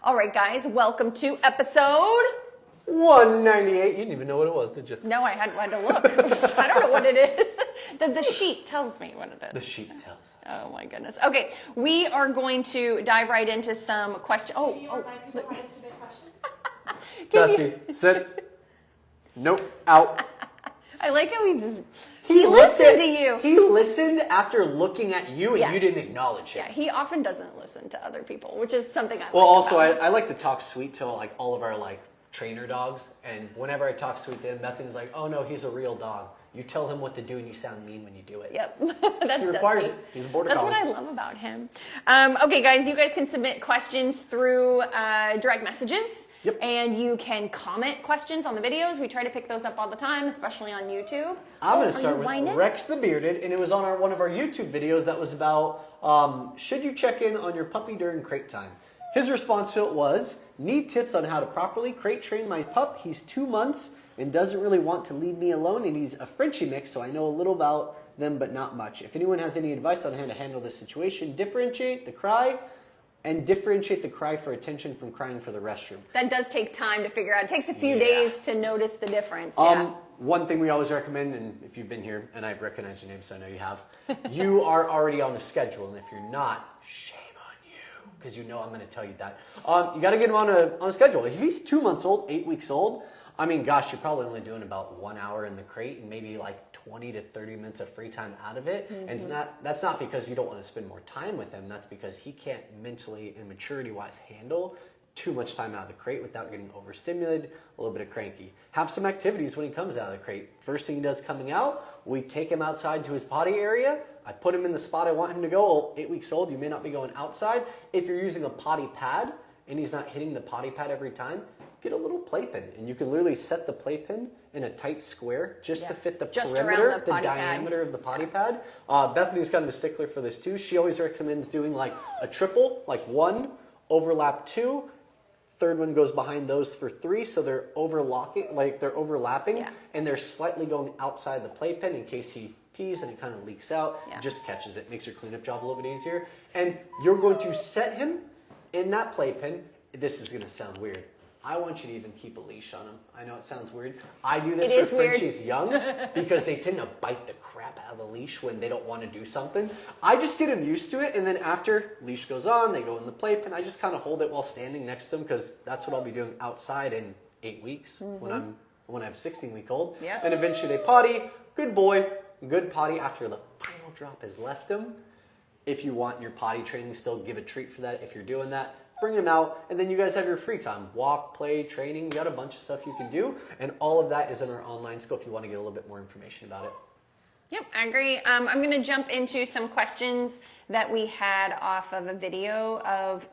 All right, guys, welcome to episode 198. You didn't even know what it was, did you? No, I had to look. I don't know what it is. The sheet tells me what it is. The sheet tells us. Oh my goodness. Okay, we are going to dive right into some questions. Dusty, sit. Nope, out. I like how he listened to you. He listened after looking at you, and you didn't acknowledge him. Yeah, he often doesn't listen to other people, which is something I Well, like also, about him. I like to talk sweet to like all of our like trainer dogs, and whenever I talk sweet to him, Bethany's like, "Oh no, he's a real dog. You tell him what to do, and you sound mean when you do it." Yep, that's He requires Dusty. it. He's a border That's collie. what I love about him. Okay, guys, you guys can submit questions through direct messages. Yep. And you can comment questions on the videos. We try to pick those up all the time, especially on YouTube. I'm going to start with whining? Rex the Bearded, and it was on one of our YouTube videos that was about should you check in on your puppy during crate time? His response to it was, need tips on how to properly crate train my pup. He's 2 months and doesn't really want to leave me alone, and he's a Frenchie mix, so I know a little about them, but not much. If anyone has any advice on how to handle this situation, differentiate the cry for attention from crying for the restroom. That does take time to figure out. It takes a few days to notice the difference. Yeah. One thing we always recommend, and if you've been here, and I've recognized your name, so I know you have, you are already on the schedule, and if you're not, shame on you, because you know I'm going to tell you that. You got to get him on a schedule. If he's 2 months old, 8 weeks old, I mean, gosh, you're probably only doing about 1 hour in the crate and maybe like 20 to 30 minutes of free time out of it. Mm-hmm. And that's not because you don't want to spend more time with him. That's because he can't mentally and maturity-wise handle too much time out of the crate without getting overstimulated, a little bit of cranky. Have some activities when he comes out of the crate. First thing he does coming out, we take him outside to his potty area. I put him in the spot I want him to go. 8 weeks old, you may not be going outside. If you're using a potty pad and he's not hitting the potty pad every time, get a little playpen, and you can literally set the playpen in a tight square just to fit the perimeter, the diameter of the potty pad. Bethany's kind of a stickler for this too. She always recommends doing like a triple, like 1, overlap 2, third one goes behind those for 3, so they're overlapping, and they're slightly going outside the playpen in case he pees and it kind of leaks out. It just catches it, makes your cleanup job a little bit easier. And you're going to set him in that playpen. This is going to sound weird. I want you to even keep a leash on him. I know it sounds weird. I do this for Frenchie's young because they tend to bite the crap out of the leash when they don't want to do something. I just get them used to it, and then after leash goes on, they go in the playpen. I just kind of hold it while standing next to them because that's what I'll be doing outside in 8 weeks when I have a 16-week-old. Yep. And eventually they potty. Good boy, good potty after the final drop has left him. If you want your potty training still, give a treat for that if you're doing that. Bring him out, and then you guys have your free time. Walk, play, training. You got a bunch of stuff you can do, and all of that is in our online school if you want to get a little bit more information about it. Yep, I agree. I'm going to jump into some questions that we had off of a video of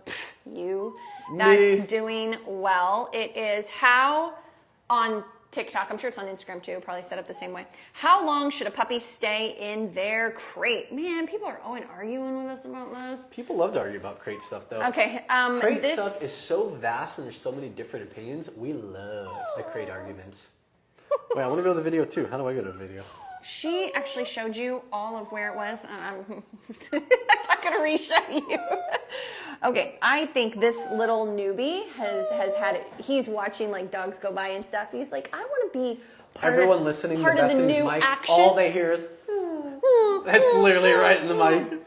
you that's doing well. It is how on TikTok, I'm sure it's on Instagram too, probably set up the same way. How long should a puppy stay in their crate? Man, people are always arguing with us about this. People love to argue about crate stuff though. Okay. Crate stuff is so vast and there's so many different opinions. We love the crate arguments. Wait, I want to go to the video too. How do I go to the video? She actually showed you all of where it was. I'm not going to re-show you. Okay, I think this little newbie has had it. He's watching like dogs go by and stuff. He's like, I want to be part of the new mic, action. all they hear is, that's literally right in the mic.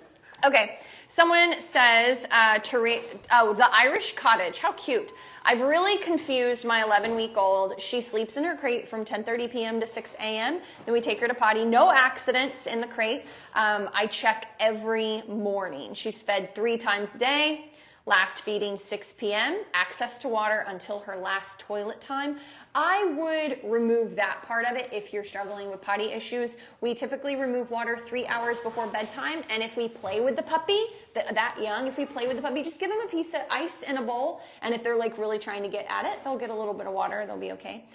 Okay, someone says, the Irish cottage, how cute. I've really confused my 11-week-old. She sleeps in her crate from 10:30 p.m. to 6 a.m. Then we take her to potty. No accidents in the crate. I check every morning. She's fed 3 times a day. Last feeding 6 p.m. Access to water until her last toilet time. I would remove that part of it if you're struggling with potty issues. We typically remove water 3 hours before bedtime. And if we play with the puppy, that young, if we play with the puppy, just give them a piece of ice in a bowl. And if they're like really trying to get at it, they'll get a little bit of water. They'll be okay.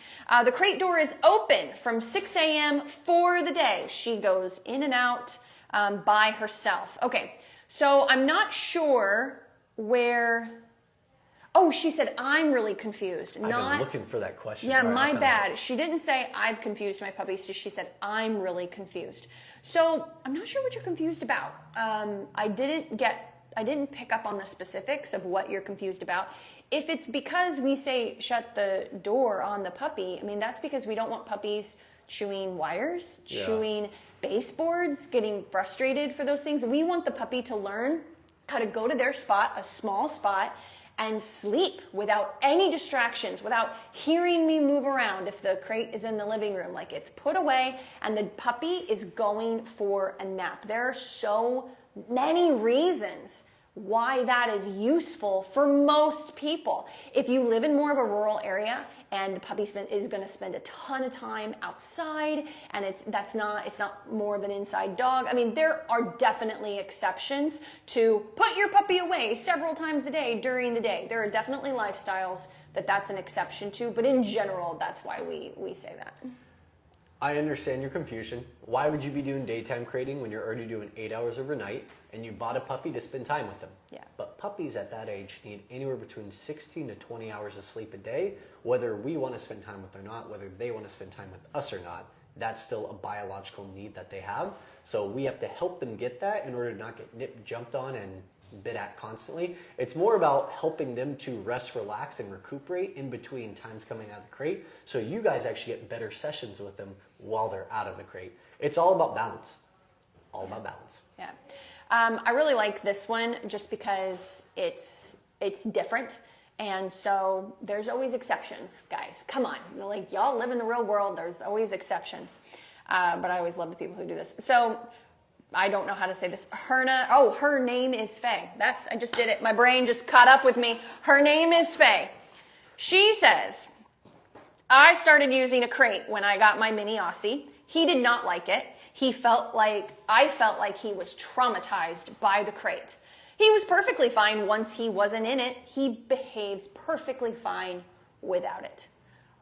The crate door is open from 6 a.m. for the day. She goes in and out by herself. Okay, so I'm not sure where... Oh, she said, I'm really confused. I've been looking for that question. Yeah, my bad. She didn't say, I've confused my puppies. She said, I'm really confused. So I'm not sure what you're confused about. I didn't get didn't pick up on the specifics of what you're confused about. If it's because we say shut the door on the puppy, I mean, that's because we don't want puppies chewing wires, chewing baseboards, getting frustrated for those things. We want the puppy to learn how to go to their spot, a small spot, and sleep without any distractions, without hearing me move around. If the crate is in the living room, like it's put away and the puppy is going for a nap. There are so many reasons why that is useful for most people. If you live in more of a rural area and the puppy is going to spend a ton of time outside and it's not more of an inside dog. I mean, there are definitely exceptions to put your puppy away several times a day during the day. There are definitely lifestyles that's an exception to, but in general, that's why we say that. I understand your confusion. Why would you be doing daytime crating when you're already doing 8 hours overnight and you bought a puppy to spend time with them? Yeah. But puppies at that age need anywhere between 16 to 20 hours of sleep a day, whether we want to spend time with them or not, whether they want to spend time with us or not. That's still a biological need that they have. So we have to help them get that in order to not get nipped, jumped on, and bit at constantly. It's more about helping them to rest, relax, and recuperate in between times coming out of the crate, so you guys actually get better sessions with them while they're out of the crate. It's all about balance. All about balance. Yeah. I really like this one just because it's different. And so there's always exceptions, guys. Come on. Like, y'all live in the real world. There's always exceptions. But I always love the people who do this. So I don't know how to say this. Her name is Faye. I just did it. My brain just caught up with me. Her name is Faye. She says, I started using a crate when I got my mini Aussie. He did not like it. I felt like he was traumatized by the crate. He was perfectly fine once he wasn't in it. He behaves perfectly fine without it.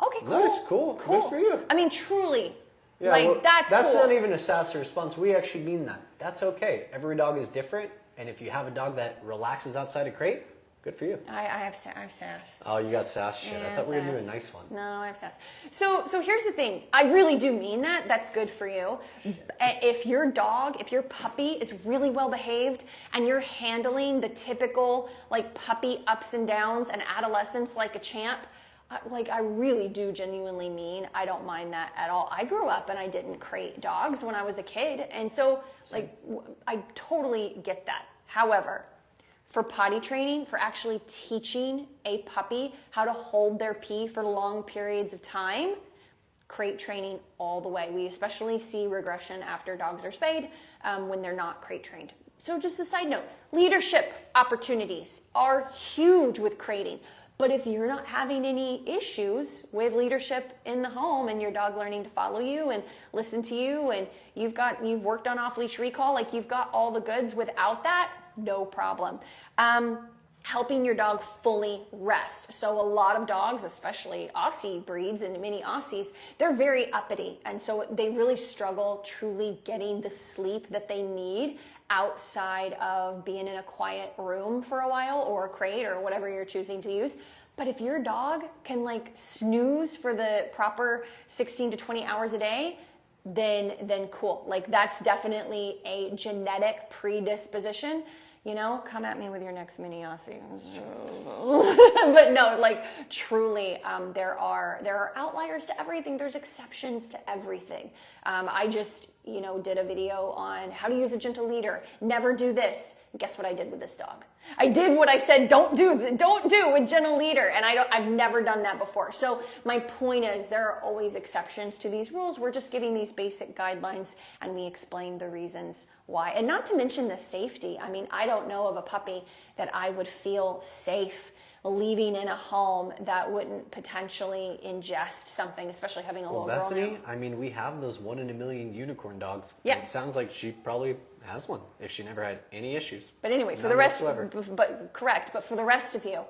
Okay, cool. Nice, cool. Good for you. I mean, truly. Yeah, that's cool. not even a sassy response. We actually mean that. That's okay. Every dog is different, and if you have a dog that relaxes outside a crate, good for you. I have sass. Oh, you got sass shit. Yeah, I thought we were doing a nice one. No, I have sass. So here's the thing. I really do mean that. That's good for you. If your puppy is really well behaved and you're handling the typical like puppy ups and downs and adolescence like a champ, I really do genuinely mean I don't mind that at all. I grew up and I didn't crate dogs when I was a kid. And so I totally get that. However, for potty training, for actually teaching a puppy how to hold their pee for long periods of time, crate training all the way. We especially see regression after dogs are spayed when they're not crate trained. So just a side note, leadership opportunities are huge with crating. But if you're not having any issues with leadership in the home and your dog learning to follow you and listen to you and you've worked on off-leash recall, like you've got all the goods without that, no problem. Helping your dog fully rest. So a lot of dogs, especially Aussie breeds and mini Aussies, they're very uppity. And so they really struggle truly getting the sleep that they need outside of being in a quiet room for a while or a crate or whatever you're choosing to use. But if your dog can snooze for the proper 16 to 20 hours a day, then cool. That's definitely a genetic predisposition. Come at me with your next mini Aussie. But no, truly, there are outliers to everything. There's exceptions to everything. I just, did a video on how to use a gentle leader. Never do this. Guess what I did with this dog? I did what I said don't do with gentle leader, and I've never done that before. So my point is there are always exceptions to these rules. We're just giving these basic guidelines, and we explain the reasons why. And not to mention the safety. I mean, I don't know of a puppy that I would feel safe leaving in a home that wouldn't potentially ingest something, especially having a little girl Bethany, now. I mean, we have those 1 in a million unicorn dogs. Yeah. It sounds like she probably has one if she never had any issues. But anyway, for the rest, but for the rest of you,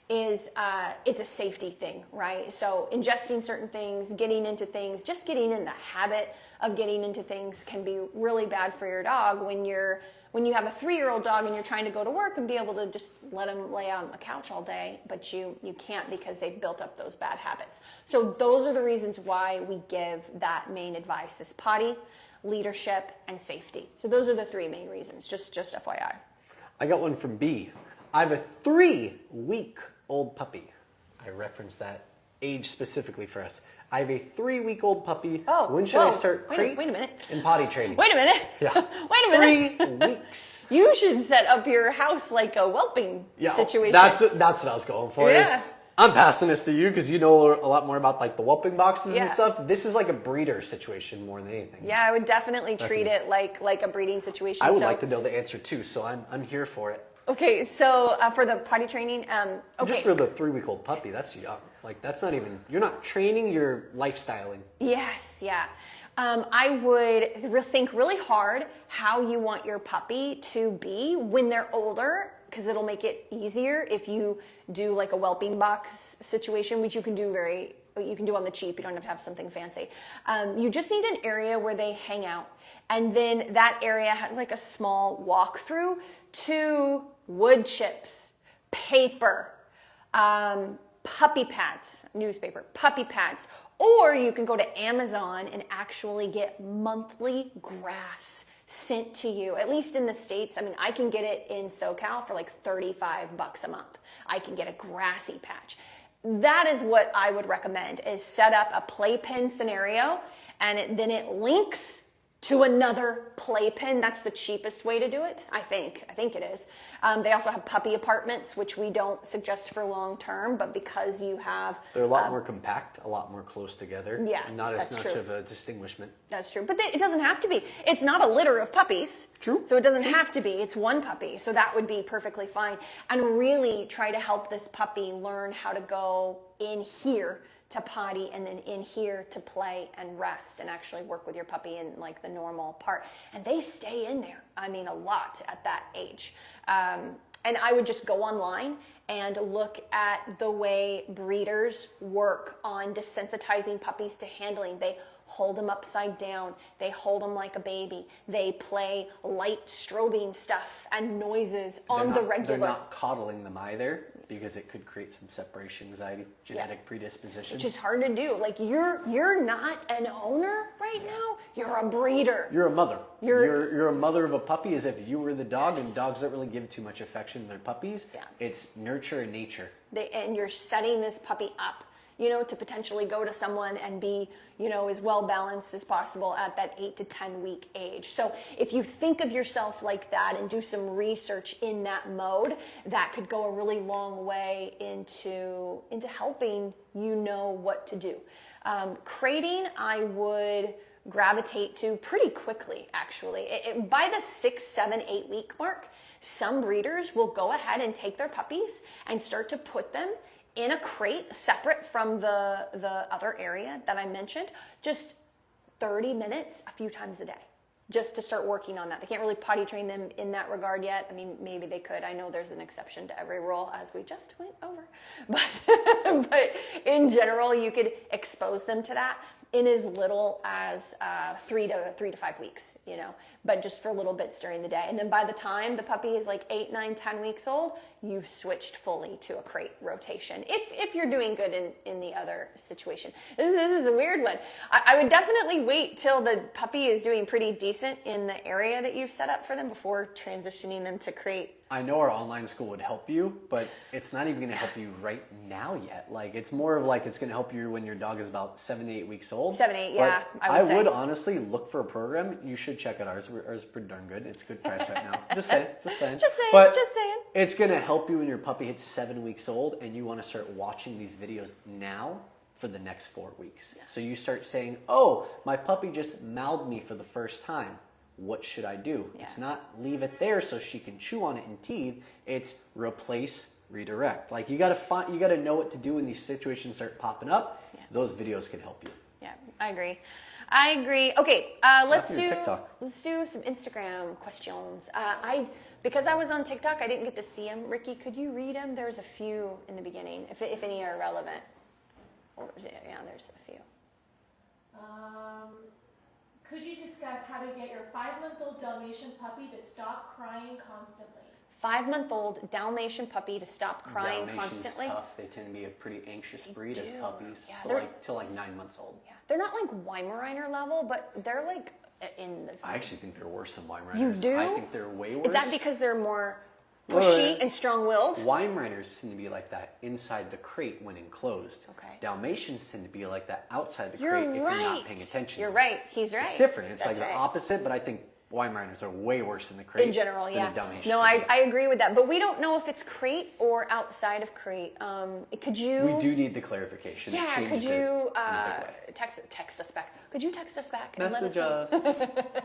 it's a safety thing, right? So ingesting certain things, getting into things, just getting in the habit of getting into things can be really bad for your dog when you have a 3-year-old dog and you're trying to go to work and be able to just let them lay out on the couch all day, but you can't because they've built up those bad habits. So those are the reasons why we give that main advice is potty, leadership, and safety. So those are the 3 main reasons, just FYI. I got one from B. I have a 3-week-old puppy. I referenced that age specifically for us. I have a 3-week-old puppy. Oh, when should I start crate wait a minute. and potty training? Wait a minute. Yeah. Wait a minute. 3 weeks. You should set up your house like a whelping situation. That's what I was going for. Yeah. I'm passing this to you because you know a lot more about like the whelping boxes and Yeah. stuff. This is like a breeder situation more than anything. Yeah, I would definitely treat it like a breeding situation. I would like to know the answer too, so I'm here for it. Okay, so for the potty training, okay. Just for the 3-week-old puppy, that's young. Like that's not even, you're not training, you're lifestyling. Yes, yeah. I would think really hard how you want your puppy to be when they're older, because it'll make it easier if you do like a whelping box situation, which you can do on the cheap. You don't have to have something fancy. You just need an area where they hang out. And then that area has like a small walkthrough to wood chips, paper, puppy pads, newspaper, puppy pads. Or you can go to Amazon and actually get monthly grass sent to you, at least in the States. I mean, I can get it in SoCal for like $35 a month. I can get a grassy patch. That is what I would recommend, is set up a playpen scenario, and then it links to another playpen. That's the cheapest way to do it, I think it is. They also have puppy apartments, which we don't suggest for long term, but because you have... They're a lot more compact, a lot more close together. Yeah, Not as that's much true. of a distinguishment. That's true, but it doesn't have to be. It's not a litter of puppies. True. So it doesn't have to be. It's one puppy, so that would be perfectly fine. And really try to help this puppy learn how to go in here to potty and then in here to play and rest and actually work with your puppy in like the normal part. And they stay in there, I mean, a lot at that age. And I would just go online and look at the way breeders work on desensitizing puppies to handling. They hold them upside down. They hold them like a baby. They play light strobing stuff and noises on the regular. They're not coddling them either, because it could create some separation anxiety, genetic predisposition. Which is hard to do. Like you're not an owner right now. You're a breeder. You're a mother. You're a mother of a puppy as if you were the dog, and dogs don't really give too much affection to their puppies. Yeah. It's nurture and nature. And you're setting this puppy up, you know, to potentially go to someone and be, you know, as well balanced as possible at that 8 to 10 week age. So if you think of yourself like that and do some research in that mode, that could go a really long way into helping you know what to do. Crating, I would gravitate to pretty quickly, actually. By the 6, 7, 8 week mark, some breeders will go ahead and take their puppies and start to put them in a crate separate from the other area that I mentioned, just 30 minutes a few times a day, just to start working on that. They can't really potty train them in that regard yet. I mean, maybe they could. I know there's an exception to every rule, as we just went over. But in general, you could expose them to that in as little as 3 to 5 weeks, you know, but just for little bits during the day. And then by the time the puppy is like 8, 9, 10 weeks old, you've switched fully to a crate rotation. If you're doing good in the other situation. This is a weird one. I would definitely wait till the puppy is doing pretty decent in the area that you've set up for them before transitioning them to crate. I know our online school would help you, but it's not even going to help you right now yet. Like, it's more of like it's going to help you when your dog is about 7 to 8 weeks old. 7, 8, yeah. But I would say. honestly look for a program. You should check out ours. Ours is pretty darn good. It's a good price right now. Just saying. Just saying. But just saying. It's going to help you when your puppy hits 7 weeks old and you want to start watching these videos now for the next 4 weeks. Yeah. So you start saying, oh, my puppy just mouthed me for the first time. What should I do? Yeah. It's not leave it there so she can chew on it and teeth. It's replace, redirect. Like you gotta know what to do when these situations start popping up. Yeah. Those videos can help you. Yeah, I agree. Okay, let's do some Instagram questions. Because I was on TikTok, I didn't get to see them. Ricky, could you read them? There's a few in the beginning, if any are relevant. Yeah, there's a few. Could you discuss how to get your 5-month-old Dalmatian puppy to stop crying constantly? 5-month-old Dalmatian puppy to stop crying constantly? Tough. They tend to be a pretty anxious breed as puppies. Yeah, till like 9 months old. Yeah, they're not like Weimaraner level, but they're like in this. I actually think they're worse than Weimaraners. You do? I think they're way worse. Is that because they're more pushy and strong-willed. Weimaraners tend to be like that inside the crate when enclosed. Okay. Dalmatians tend to be like that outside the You're crate if you're right. not paying attention. You're right. He's right. It's different. It's That's like right. the opposite, but I think Weimaraners are way worse in the crate. In general, than yeah. a Dalmatian No, would be. I agree with that. But we don't know if it's crate or outside of crate. Could you? We do need the clarification. It Yeah, changes could it you in a big way. text us back? Could you text us back and Message let us know? us.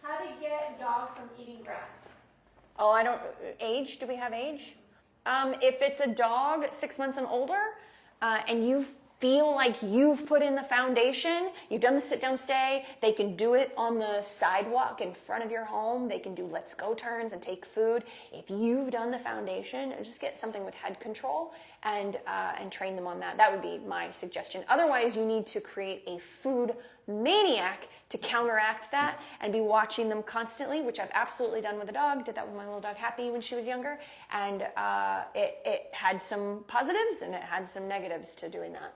How to get a dog from eating grass? Oh, I don't. Age? Do we have age? If it's a dog 6 months and older, and you feel like you've put in the foundation, you've done the sit down stay, they can do it on the sidewalk in front of your home. They can do let's go turns and take food. If you've done the foundation, just get something with head control and train them on that. That would be my suggestion. Otherwise, you need to create a food maniac to counteract that and be watching them constantly, which I've absolutely done with a dog. Did that with my little dog Happy when she was younger, and it had some positives and it had some negatives to doing that.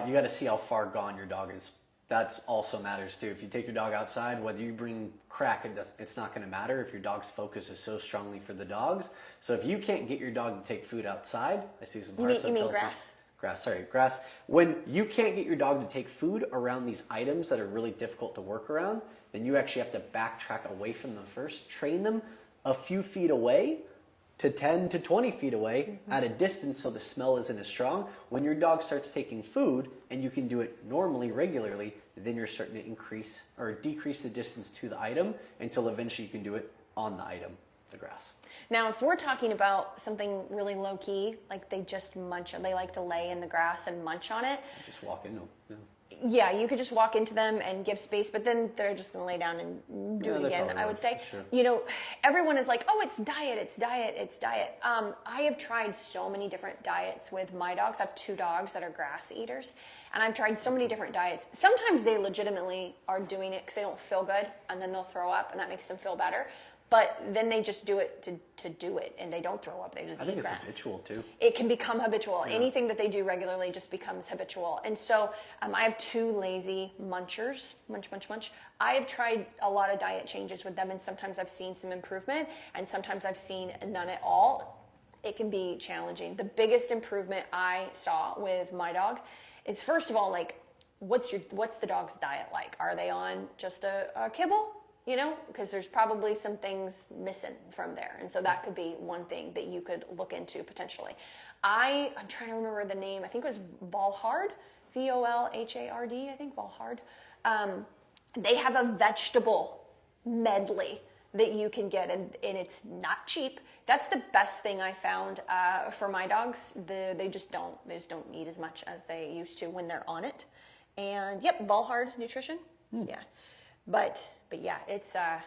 You got to see how far gone your dog is. That also matters too. If you take your dog outside, whether you bring crack, it's not going to matter if your dog's focus is so strongly for the dogs. So if you can't get your dog to take food outside, I see some heart You mean grass? Grass. When you can't get your dog to take food around these items that are really difficult to work around, then you actually have to backtrack away from them first. Train them a few feet away to 10 to 20 feet away at a distance so the smell isn't as strong. When your dog starts taking food and you can do it normally, regularly, then you're starting to increase or decrease the distance to the item until eventually you can do it on the item, the grass. Now, if we're talking about something really low key, like they just munch, they like to lay in the grass and munch on it. Just walk in. Yeah, you could just walk into them and give space, but then they're just going to lay down and do it they again, probably I will, would say. sure. You know, everyone is like, oh, it's diet. I have tried so many different diets with my dogs. I have 2 dogs that are grass eaters, and I've tried so many different diets. Sometimes they legitimately are doing it because they don't feel good, and then they'll throw up, and that makes them feel better. But then they just do it to do it, and they don't throw up. They just I eat think it's grass. habitual too. It can become habitual. Yeah. Anything that they do regularly just becomes habitual. And so I have 2 lazy munchers, munch. I have tried a lot of diet changes with them, and sometimes I've seen some improvement, and sometimes I've seen none at all. It can be challenging. The biggest improvement I saw with my dog is, first of all, like, what's the dog's diet like? Are they on just a kibble? You know, because there's probably some things missing from there. And so that could be one thing that you could look into potentially. I'm trying to remember the name. I think it was Volhard, Volhard, I think, Volhard. They have a vegetable medley that you can get, and it's not cheap. That's the best thing I found for my dogs. They just don't eat as much as they used to when they're on it. And yep, Volhard Nutrition. Yeah. But yeah, it's a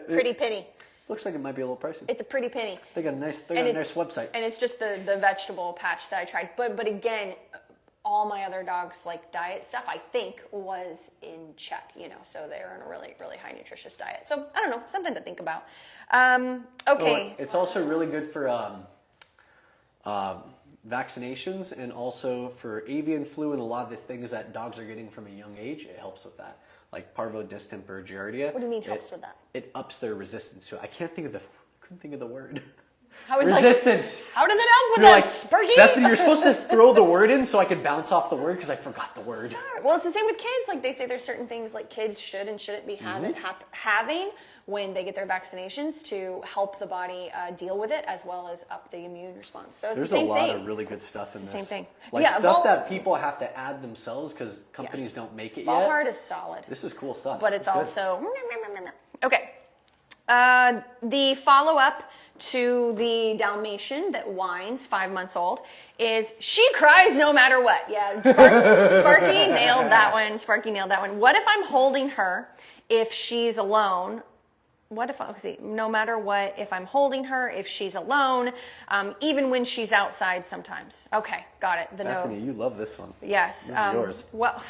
pretty penny. Looks like it might be a little pricey. It's a pretty penny. They got a nice website. And it's just the vegetable patch that I tried. But again, all my other dogs, like diet stuff, I think was in check, you know, so they're on a really, really high nutritious diet. So I don't know, something to think about. Okay. It's also really good for vaccinations and also for avian flu and a lot of the things that dogs are getting from a young age. It helps with that. Like parvo, distemper, giardia. What do you mean helps with that? It ups their resistance to it. I couldn't think of the word. How is resistance. How does it help with You're that, like, Sparky? Bethany, you're supposed to throw the word in so I could bounce off the word because I forgot the word. Well, it's the same with kids. Like they say there's certain things like kids should and shouldn't be having when they get their vaccinations to help the body deal with it as well as up the immune response. So it's There's the same a lot thing. of really good stuff in this. Same thing. Like Yeah, stuff that people have to add themselves because companies don't make it yet. Volhard is solid. This is cool stuff. But it's good. also... Okay. The follow-up to the Dalmatian that whines, 5 months old, is she cries no matter what. Yeah, Sparky nailed that one. What if I'm holding her if she's alone? No matter what, if I'm holding her, if she's alone, even when she's outside sometimes. Okay, got it. Bethany, you love this one. Yes. This is yours. Well,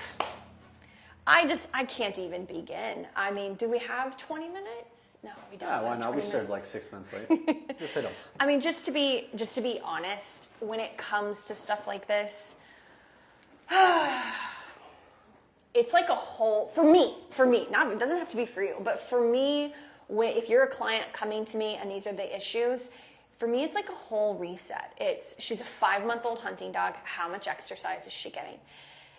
I can't even begin. I mean, do we have 20 minutes? No, we don't. Yeah, why have not? 20 We started minutes. like 6 months late. Just hit them. I mean, just to be honest, when it comes to stuff like this, it's like a whole, for me, not, it doesn't have to be for you, but for me, if you're a client coming to me and these are the issues, for me, it's like a whole reset. She's a 5-month-old hunting dog. How much exercise is she getting?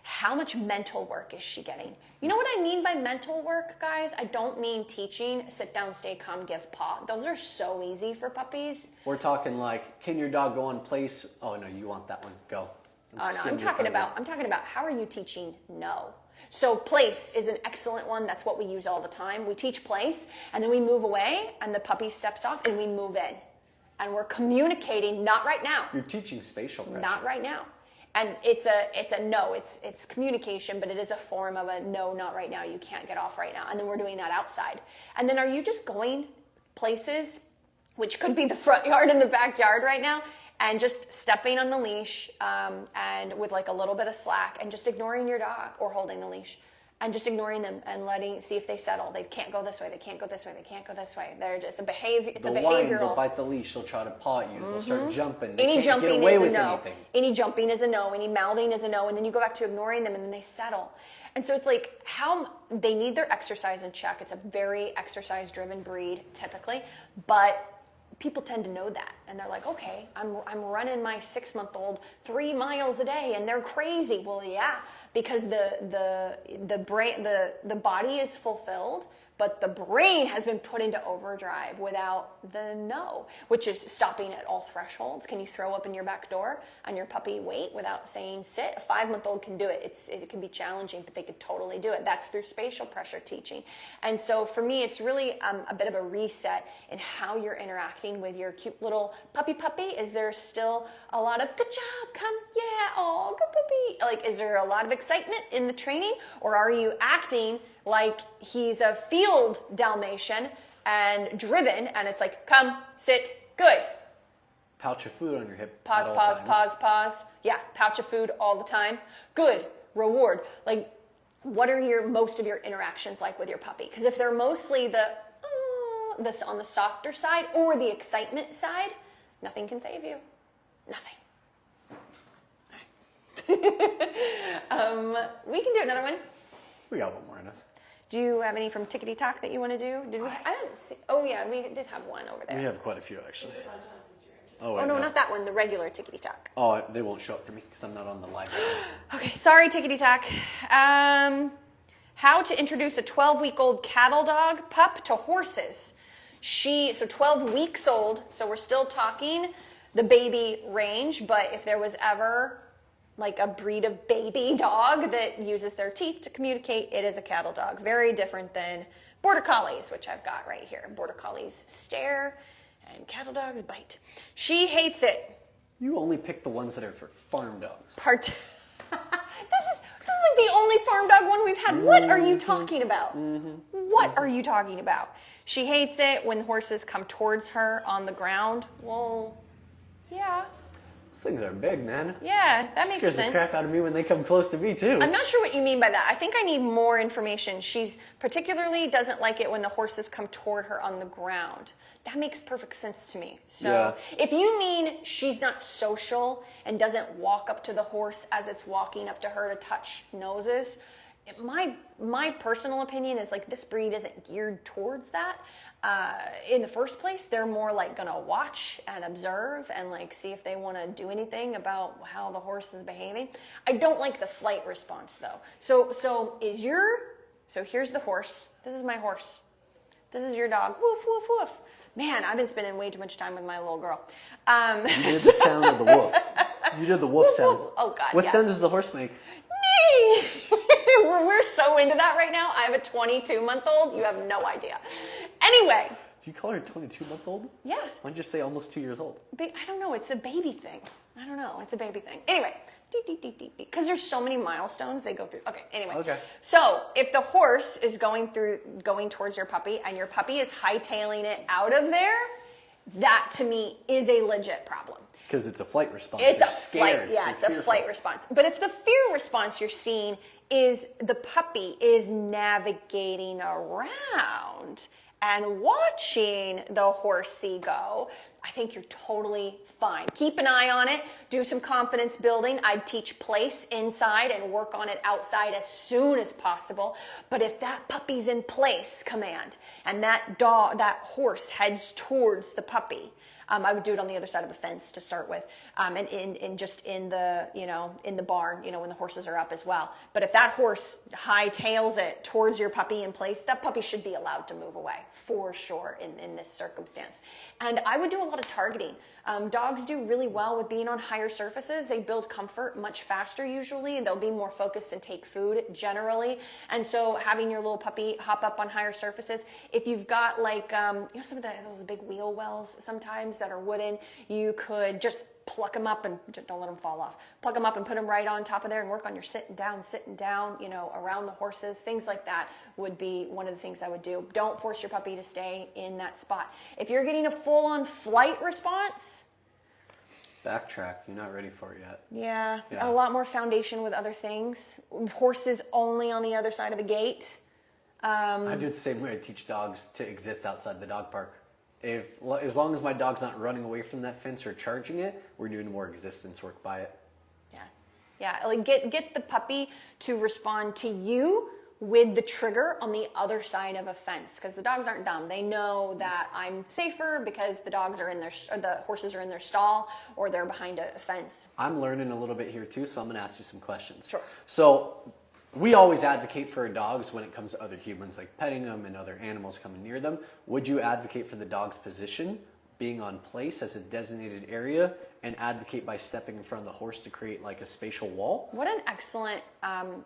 How much mental work is she getting? You know what I mean by mental work, guys? I don't mean teaching, sit down, stay calm, give paw. Those are so easy for puppies. We're talking like, can your dog go on place? Oh no, you want that one, go. Oh no, I'm talking about how are you teaching no? So place is an excellent one. That's what we use all the time. We teach place and then we move away and the puppy steps off and we move in. And we're communicating, not right now. You're teaching spatial pressure. Not right now. And it's a no, it's communication, but it is a form of a no, not right now. You can't get off right now. And then we're doing that outside. And then are you just going places, which could be the front yard and the backyard right now, and just stepping on the leash and with like a little bit of slack and just ignoring your dog or holding the leash and just ignoring them and see if they settle. They can't go this way. They can't go this way. They can't go this way. They're just a behavior. It's a behavioral. Whine, they'll bite the leash. They'll try to paw at you. They'll start jumping. They Any can't jumping get away is a with no. anything. Any jumping is a no. Any mouthing is a no. And then you go back to ignoring them and then they settle. And so it's like how they need their exercise in check. It's a very exercise-driven breed typically, but people tend to know that. And they're like, okay, I'm running my 6-month-old 3 miles a day and they're crazy. Well, yeah, because the brain, the body is fulfilled, but the brain has been put into overdrive without the no, which is stopping at all thresholds. Can you throw up in your back door and your puppy wait without saying sit? A 5-month-old can do it. It can be challenging, but they could totally do it. That's through spatial pressure teaching. And so for me, it's really a bit of a reset in how you're interacting with your cute little puppy. Is there still a lot of good job, come, yeah, oh, good puppy? Like, is there a lot of excitement in the training, or are you acting like he's a field Dalmatian and driven, and it's like, come, sit, good. Pouch of food on your hip. Pause. Yeah, pouch of food all the time. Good, reward. Like, what are most of your interactions like with your puppy? Because if they're mostly this on the softer side or the excitement side, nothing can save you. Nothing. We can do another one. We got one more in us. Do you have any from Tickety Talk that you want to do? I didn't see. Oh yeah, we did have one over there. We have quite a few actually. Oh, no, not that one. The regular Tickety Talk. Oh, they won't show up for me because I'm not on the live. Okay, sorry, Tickety Talk. How to introduce a 12-week-old cattle dog pup to horses. 12 weeks old. So we're still talking the baby range, but if there was ever like a breed of baby dog that uses their teeth to communicate, it is a cattle dog. Very different than border collies, which I've got right here. Border collies stare and cattle dogs bite. She hates it. You only pick the ones that are for farm dogs. This is like the only farm dog one we've had. What are you talking about? What are you talking about? She hates it when horses come towards her on the ground. Well, yeah. Things are big, man. Yeah, that makes sense. Scares the crap out of me when they come close to me, too. I'm not sure what you mean by that. I think I need more information. She's particularly doesn't like it when the horses come toward her on the ground. That makes perfect sense to me. So if you mean she's not social and doesn't walk up to the horse as it's walking up to her to touch noses, my personal opinion is like this breed isn't geared towards that. In the first place, they're more like gonna watch and observe and like see if they want to do anything about how the horse is behaving. I don't like the flight response though. So here's the horse. This is my horse. This is your dog. Woof woof woof. Man, I've been spending way too much time with my little girl. You did the sound of the wolf. You did the wolf sound. Oh God. What sound does the horse make? We're so into that right now. I have a 22-month-old. You have no idea. Anyway. Do you call her a 22-month-old? Yeah. Why don't you just say almost 2 years old? I don't know. It's a baby thing. I don't know. It's a baby thing. Anyway. Because there's so many milestones they go through. Okay. Anyway. Okay. So if the horse is going towards your puppy and your puppy is hightailing it out of there, that to me is a legit problem. Because it's a flight response. It's You're a scared. flight, yeah, You're it's fearful. a flight response. But if the fear response you're seeing is the puppy is navigating around and watching the horsey go, I think you're totally fine. Keep an eye on it. Do some confidence building. I'd teach place inside and work on it outside as soon as possible. But if that puppy's in place command and that horse heads towards the puppy, I would do it on the other side of a fence to start with, and just in the in the barn, when the horses are up as well. But if that horse hightails it towards your puppy in place, that puppy should be allowed to move away for sure in this circumstance. And I would do a lot of targeting. Dogs do really well with being on higher surfaces. They build comfort much faster usually. They'll be more focused and take food generally. And so having your little puppy hop up on higher surfaces, if you've got like some of those big wheel wells sometimes that are wooden, you could just pluck them up and don't let them fall off. Pluck them up and put them right on top of there and work on your sitting down, around the horses. Things like that would be one of the things I would do. Don't force your puppy to stay in that spot. If you're getting a full-on flight response, backtrack. You're not ready for it yet. Yeah, a lot more foundation with other things. Horses only on the other side of the gate. I do it the same way. I teach dogs to exist outside the dog park. As long as my dog's not running away from that fence or charging it, we're doing more existence work by it. Yeah. Like get the puppy to respond to you with the trigger on the other side of a fence, because the dogs aren't dumb. They know that I'm safer because the horses are in their stall or they're behind a fence. I'm learning a little bit here too, so I'm going to ask you some questions. Sure. So we always advocate for our dogs when it comes to other humans, like petting them and other animals coming near them. Would you advocate for the dog's position, being on place as a designated area, and advocate by stepping in front of the horse to create like a spatial wall? What an excellent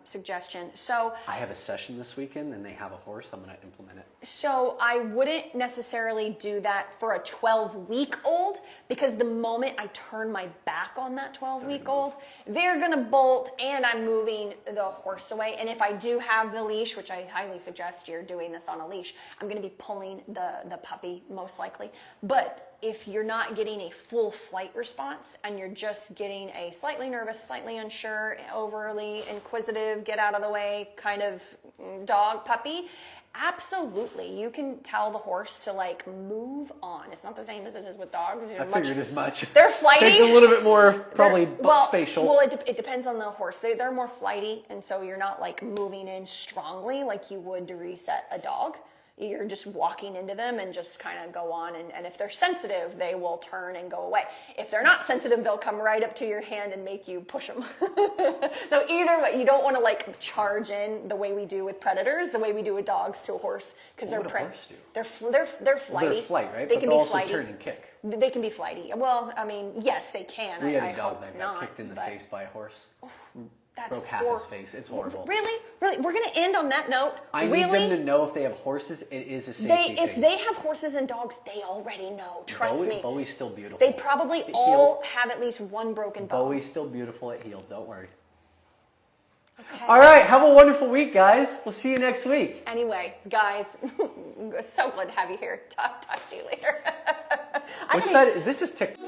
suggestion. So I have a session this weekend and they have a horse. I'm going to implement it. So I wouldn't necessarily do that for a 12-week-old, because the moment I turn my back on that 12-week-old, they're going to bolt and I'm moving the horse away. And if I do have the leash, which I highly suggest you're doing this on a leash, I'm going to be pulling the puppy most likely. But if you're not getting a full flight response and you're just getting a slightly nervous, slightly unsure, overly inquisitive, get out of the way kind of dog puppy, absolutely, you can tell the horse to like move on. It's not the same as it is with dogs. I figured as much. They're flighty. Takes a little bit more probably spatial. Well, it depends on the horse. They're more flighty, and so you're not like moving in strongly like you would to reset a dog. You're just walking into them and just kind of go on. And if they're sensitive, they will turn and go away. If they're not sensitive, they'll come right up to your hand and make you push them. So either way, you don't want to like charge in the way we do with predators, the way we do with dogs to a horse, because they're flighty. Well, they're flight, right? They but can they'll be also flighty. turn and kick. They can be flighty. Well, I mean, yes, they can. We had I a dog hope that not, got kicked in the face by a horse. That's broke half his face. It's horrible. Really? We're going to end on that note. I need them to know if they have horses, it is a safety thing. If they have horses and dogs, they already know. Trust me. Bowie's still beautiful. They probably all have at least one broken bone. Bowie's still beautiful at heel. Don't worry. Okay. All right. Have a wonderful week, guys. We'll see you next week. Anyway, guys, so glad to have you here. Talk to you later. Which side? This is TikTok.